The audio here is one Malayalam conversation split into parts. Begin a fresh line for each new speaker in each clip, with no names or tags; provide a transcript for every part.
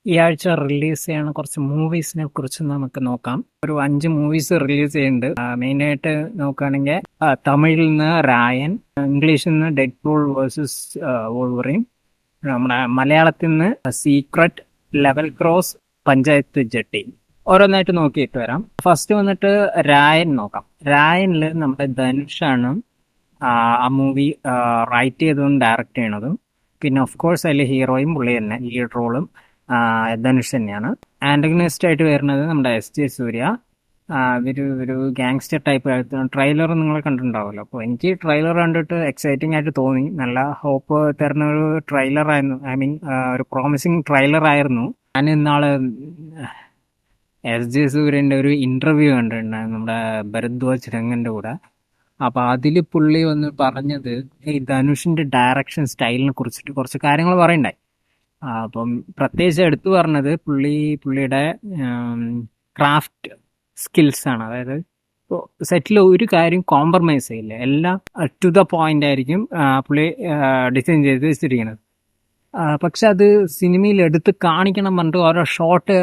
ഈ ആഴ്ച റിലീസ് ചെയ്യണ കുറച്ച് മൂവീസിനെ കുറിച്ച് നമുക്ക് നോക്കാം. ഒരു 5 മൂവീസ് റിലീസ് ചെയ്യുന്നുണ്ട്. മെയിനായിട്ട് നോക്കുകയാണെങ്കിൽ തമിഴിൽ നിന്ന് രായൻ, ഇംഗ്ലീഷിൽ നിന്ന് ഡെഡ് പൂൾ വേഴ്സസ് വോൾവറിൻ, നമ്മുടെ മലയാളത്തിൽ നിന്ന് സീക്രട്ട്, ലെവൽ ക്രോസ്, പഞ്ചായത്ത് ജട്ടി. ഓരോന്നായിട്ട് നോക്കിയിട്ട് വരാം. ഫസ്റ്റ് വന്നിട്ട് രായൻ നോക്കാം. രായനിൽ നമ്മുടെ ധനുഷാണ് ആ മൂവി റൈറ്റ് ചെയ്തതും ഡയറക്റ്റ് ചെയ്യണതും. പിന്നെ ഓഫ് കോഴ്സ് അതിൽ ഹീറോയും പുള്ളി തന്നെ, ലീഡ് റോളും ധനുഷ് തന്നെയാണ്. ആന്റഗണിസ്റ്റ് ആയിട്ട് വരുന്നത് നമ്മുടെ SJ സൂര്യ. ഒരു ഗാങ്സ്റ്റർ ടൈപ്പ് ട്രെയിലർ നിങ്ങൾ കണ്ടിട്ടുണ്ടാവുമല്ലോ. അപ്പോൾ എനിക്ക് ട്രെയിലർ കണ്ടിട്ട് എക്സൈറ്റിംഗ് ആയിട്ട് തോന്നി. നല്ല ഹോപ്പ് തരുന്ന ഒരു ട്രെയിലർ ആയിരുന്നു. ഐ മീൻ ഒരു പ്രോമിസിങ് ട്രെയിലർ ആയിരുന്നു. ഞാൻ ഇന്നാള് SJ സൂര്യന്റെ ഒരു ഇന്റർവ്യൂ കണ്ടിട്ടുണ്ടായിരുന്നു നമ്മുടെ ഭരദ്വാജ് രംഗന്റെ കൂടെ. അപ്പൊ അതില് പുള്ളി വന്ന് പറഞ്ഞത് ഈ ധനുഷിന്റെ ഡയറക്ഷൻ സ്റ്റൈലിനെ കുറിച്ചിട്ട് കുറച്ച് കാര്യങ്ങൾ പറയണ്ടായി. അപ്പം പ്രത്യേകിച്ച് എടുത്തു പറഞ്ഞത് പുള്ളിയുടെ ക്രാഫ്റ്റ് സ്കിൽസ് ആണ്. അതായത് ഇപ്പോൾ സെറ്റിൽ ഒരു കാര്യം കോംപ്രമൈസ് ചെയ്യില്ല, എല്ലാം ടു ദ പോയിന്റ് ആയിരിക്കും പുള്ളി ഡിസൈൻ ചെയ്ത് വെച്ചിരിക്കുന്നത്. പക്ഷെ അത് സിനിമയിൽ എടുത്ത് കാണിക്കണം പറഞ്ഞിട്ട് ഓരോ ഷോട്ട്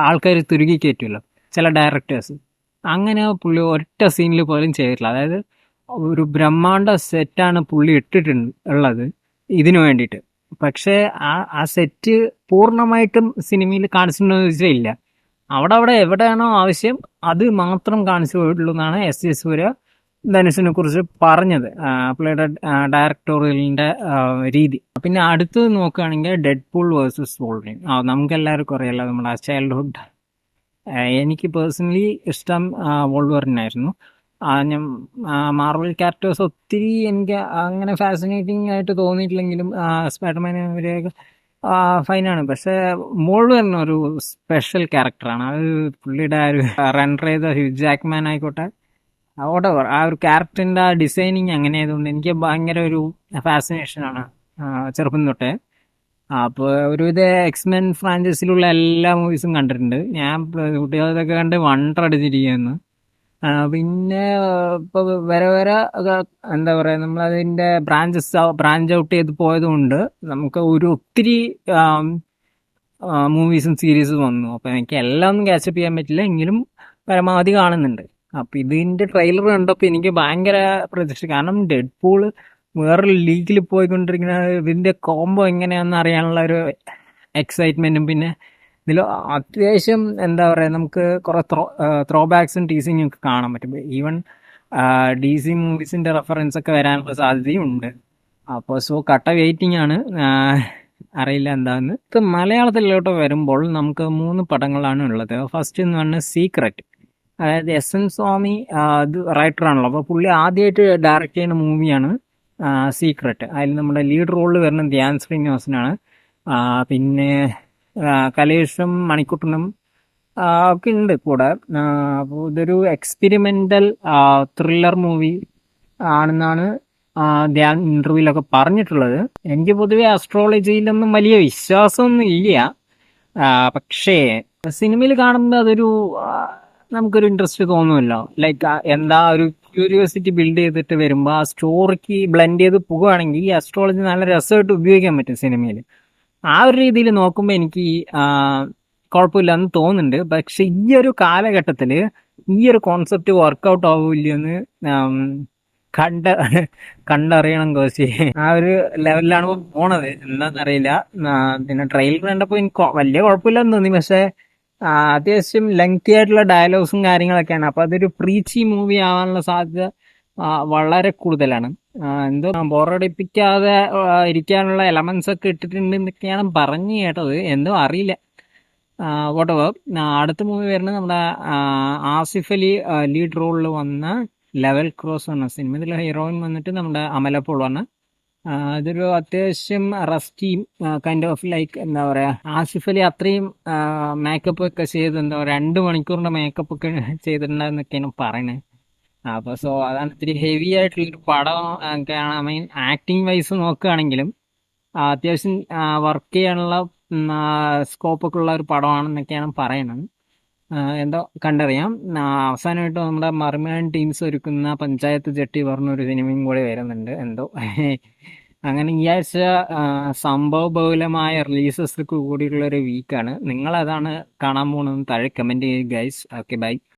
ആൾക്കാർ തുരുകി കയറ്റുമല്ലോ ചില ഡയറക്ടേഴ്സ്. അങ്ങനെ പുള്ളി ഒറ്റ സീനിൽ പോലും ചെയ്തിട്ടില്ല. അതായത് ഒരു ബ്രഹ്മാണ്ഡ സെറ്റാണ് പുള്ളി ഇട്ടിട്ടുണ്ട് ഉള്ളത് ഇതിനു വേണ്ടിയിട്ട്. പക്ഷേ ആ സെറ്റ് പൂർണ്ണമായിട്ടും സിനിമയിൽ കാണിച്ചിട്ടുണ്ടോ എന്ന് ചോദിച്ചാൽ ഇല്ല. അവിടെ എവിടെയാണോ ആവശ്യം അത് മാത്രം കാണിച്ചു പോയിട്ടുള്ളൂ എന്നാണ് SJ സൂര്യ ധനുഷിനെ കുറിച്ച് പറഞ്ഞത്, പുള്ളിയുടെ ഡയറക്ടോറിയലിന്റെ രീതി. പിന്നെ അടുത്തത് നോക്കുകയാണെങ്കിൽ ഡെഡ് പൂൾ വേഴ്സസ് വോൾവറിൻ. നമുക്ക് എല്ലാവർക്കും അറിയാലോ, നമ്മുടെ ചൈൽഡ്ഹുഡ്. എനിക്ക് പേഴ്സണലി ഇഷ്ടം വോൾവറിനായിരുന്നു. ഞാൻ മാർവൽ ക്യാരക്ടേഴ്സ് ഒത്തിരി എനിക്ക് അങ്ങനെ ഫാസിനേറ്റിംഗ് ആയിട്ട് തോന്നിയിട്ടില്ലെങ്കിലും സ്പൈഡർമാൻ ഇവരെയൊക്കെ ഫൈനാണ്. പക്ഷെ വോൾവറിൻ ഒരു സ്പെഷ്യൽ ക്യാരക്ടറാണ്. അത് പുള്ളിയുടെ ആ ഒരു റണ്ടർ ചെയ്ത ഹ്യൂ ജാക്ക്മാൻ ആയിക്കോട്ടെ, വോട്ടെവർ, ആ ഒരു ക്യാരക്ടറിന്റെ ആ ഡിസൈനിങ് അങ്ങനെ ആയതുകൊണ്ട് എനിക്ക് ഭയങ്കര ഒരു ഫാസിനേഷനാണ് ചെറുപ്പം തൊട്ടേ. അപ്പോൾ ഒരുവിധ എക്സ്മെൻ ഫ്രാഞ്ചൈസിലുള്ള എല്ലാ മൂവീസും കണ്ടിട്ടുണ്ട് ഞാൻ. കുട്ടികളൊക്കെ കണ്ട് വണ്ടർ അടിച്ചിരിക്കുന്നു. പിന്നെ ഇപ്പൊ വരെ എന്താ പറയാ, നമ്മളതിന്റെ ബ്രാഞ്ച് ഔട്ട് ചെയ്ത് പോയതുകൊണ്ട് നമുക്ക് ഒരു ഒത്തിരി മൂവീസും സീരീസും വന്നു. അപ്പൊ എനിക്ക് എല്ലാം ഒന്നും ക്യാച്ചപ്പ് ചെയ്യാൻ പറ്റില്ല, എങ്കിലും പരമാവധി കാണുന്നുണ്ട്. അപ്പൊ ഇതിന്റെ ട്രെയിലർ കണ്ടപ്പോ എനിക്ക് ഭയങ്കര പ്രതീക്ഷ. കാരണം ഡെഡ് പൂള് വേറൊരു ലീഗിൽ പോയിക്കൊണ്ടിരിക്കുന്ന ഇതിന്റെ കോംബോ എങ്ങനെയാണെന്ന് അറിയാനുള്ള ഒരു എക്സൈറ്റ്മെന്റും, പിന്നെ ഇതിൽ അത്യാവശ്യം എന്താ പറയാ, നമുക്ക് കുറെ ത്രോ ബാക്സും ടീസിങ്ങും ഒക്കെ കാണാൻ പറ്റും. ഈവൻ DC മൂവീസിന്റെ റെഫറൻസ് ഒക്കെ വരാനുള്ള സാധ്യതയും ഉണ്ട്. അപ്പോൾ കട്ട വെയിറ്റിംഗ് ആണ്. അറിയില്ല എന്താന്ന്. ഇത് മലയാളത്തിലോട്ട് വരുമ്പോൾ നമുക്ക് 3 പടങ്ങളാണ് ഉള്ളത്. ഫസ്റ്റ് എന്ന് പറഞ്ഞാൽ സീക്രട്ട്. അതായത് SN സ്വാമി ഇത് റൈറ്റർ ആണല്ലോ, അപ്പോൾ പുള്ളി ആദ്യമായിട്ട് ഡയറക്റ്റ് ചെയ്യുന്ന മൂവിയാണ് സീക്രട്ട്. അതിൽ നമ്മുടെ ലീഡ് റോളിൽ വരുന്ന ധ്യാൻ ശ്രീനിവാസനാണ്. പിന്നെ കലേഷും മണിക്കുട്ടനും ഒക്കെ ഉണ്ട് കൂടെ. അപ്പോൾ ഇതൊരു എക്സ്പെരിമെന്റൽ ത്രില്ലർ മൂവി ആണെന്നാണ് ധ്യാൻ ഇന്റർവ്യൂലൊക്കെ പറഞ്ഞിട്ടുള്ളത്. എനിക്ക് പൊതുവെ അസ്ട്രോളജിയിലൊന്നും വലിയ വിശ്വാസമൊന്നും ഇല്ല. പക്ഷേ സിനിമയിൽ കാണുമ്പോൾ അതൊരു നമുക്കൊരു ഇൻട്രസ്റ്റ് തോന്നുമല്ലോ. ലൈക്ക് എന്താ ഒരു ക്യൂരിയോസിറ്റി ബിൽഡ് ചെയ്തിട്ട് വരുമ്പോൾ ആ സ്റ്റോറിക്ക് ബ്ലെൻഡ് ചെയ്ത് പോകുകയാണെങ്കിൽ ഈ അസ്ട്രോളജി നല്ല രസമായിട്ട് ഉപയോഗിക്കാൻ പറ്റും സിനിമയിൽ. ആ ഒരു രീതിയിൽ നോക്കുമ്പോൾ എനിക്ക് കുഴപ്പമില്ലെന്ന് തോന്നുന്നുണ്ട്. പക്ഷെ ഈ ഒരു കാലഘട്ടത്തിൽ ഈ ഒരു കോൺസെപ്റ്റ് വർക്കൗട്ട് ആവില്ലെന്ന് കണ്ട കണ്ടറിയണം കോശി. ആ ഒരു ലെവലിലാണ് ഇപ്പൊ പോണത്, എന്താണെന്നറിയില്ല. പിന്നെ ട്രെയിലർ കണ്ടപ്പോൾ എനിക്ക് വലിയ കുഴപ്പമില്ലെന്ന് തോന്നി. പക്ഷെ അത്യാവശ്യം ലെങ്തി ആയിട്ടുള്ള ഡയലോഗ്സും കാര്യങ്ങളൊക്കെയാണ്. അപ്പൊ അതൊരു പ്രീച്ചി മൂവി ആവാനുള്ള സാധ്യത വളരെ കൂടുതലാണ്. എന്തോ ബോറടിപ്പിക്കാതെ ഇരിക്കാനുള്ള എലമെന്റ്സ് ഒക്കെ ഇട്ടിട്ടുണ്ട് എന്നൊക്കെയാണ് പറഞ്ഞു കേട്ടത്. എന്തോ അറിയില്ല. വോട്ടെവർ. അടുത്ത മൂവി വരുന്നത് നമ്മുടെ ആസിഫ് അലി ലീഡ് റോളിൽ വന്ന ലെവൽ ക്രോസ് എന്ന സിനിമ. ഇതിലെ ഹീറോയിൻ വന്നിട്ട് നമ്മുടെ അമല പോൾ ആണ്. ഇതൊരു അത്യാവശ്യം റസ്റ്റി കൈൻഡ് ഓഫ് ലൈക്ക് എന്താ പറയാ, ആസിഫ് അലി അത്രയും മേക്കപ്പ് ഒക്കെ ചെയ്ത് എന്താ പറയാ 2 മണിക്കൂറിന്റെ മേക്കപ്പ് ഒക്കെ ചെയ്തിട്ടുണ്ടെന്നൊക്കെയാണ് പറയുന്നത്. അപ്പൊ അതാണ് ഇത്തിരി ഹെവി ആയിട്ടുള്ളൊരു പടം ഒക്കെയാണ്. ഐ മീൻ ആക്ടിങ് വൈസ് നോക്കുകയാണെങ്കിലും അത്യാവശ്യം വർക്ക് ചെയ്യാനുള്ള സ്കോപ്പ് ഒക്കെ ഉള്ള ഒരു പടമാണെന്നൊക്കെയാണ് പറയുന്നത്. എന്തോ കണ്ടറിയാം. അവസാനമായിട്ട് നമ്മുടെ മർമേൻ ടീംസ് ഒരുക്കുന്ന പഞ്ചായത്ത് ജട്ടി പറഞ്ഞൊരു സിനിമയും കൂടി വരുന്നുണ്ട്. എന്തോ അങ്ങനെ ഈ ആഴ്ച സംഭവബഹുലമായ റിലീസസ് കൂടിയുള്ള ഒരു വീക്കാണ്. നിങ്ങൾ അതാണ് കാണാൻ പോകുന്നത്. താഴെ കമന്റ് ചെയ്യുക ഗൈസ്. Okay bye.